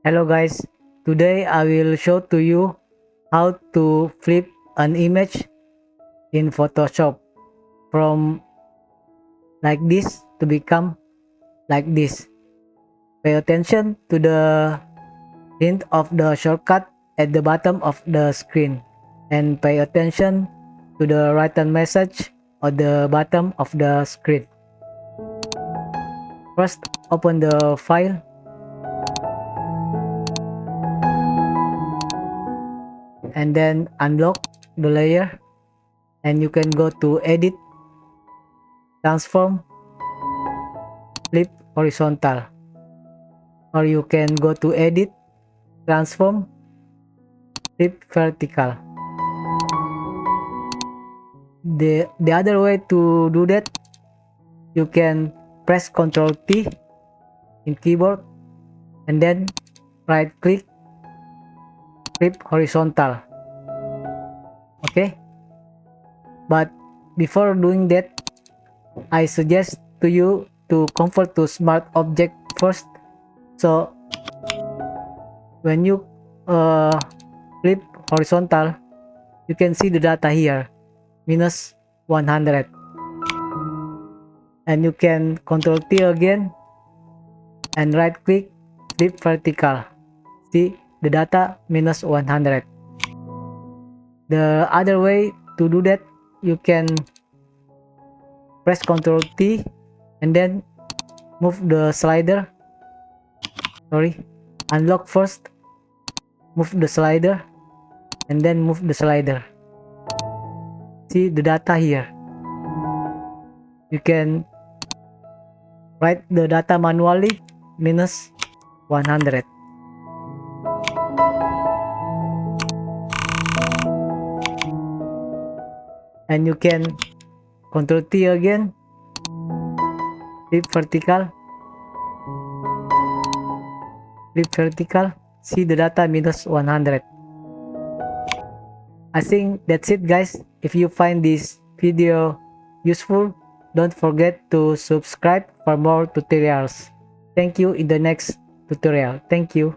Hello guys, today I will show to you how to flip an image in Photoshop from like this to become like this. Pay attention to the hint of the shortcut at the bottom of the screen and pay attention to the written message at the bottom of the screen. First, open the file and then unlock the layer, and you can go to edit, transform, flip horizontal, or you can go to edit, transform, flip vertical. The other way to do that, you can press Ctrl T in keyboard and then right click, flip horizontal. Okay, but before doing that, I suggest to you to convert to smart object first. So when you flip horizontal, you can see the data here, minus 100, and you can Ctrl T again and right click, flip vertical. See the data minus 100. The other way to do that, you can press Ctrl T and then move the slider, unlock first, move the slider, and then move the slider. See the data here. You can write the data manually, minus 100. And you can Ctrl T again, flip vertical, see the data minus 100. I think that's it guys. If you find this video useful, don't forget to subscribe for more tutorials. Thank you in the next tutorial. Thank you.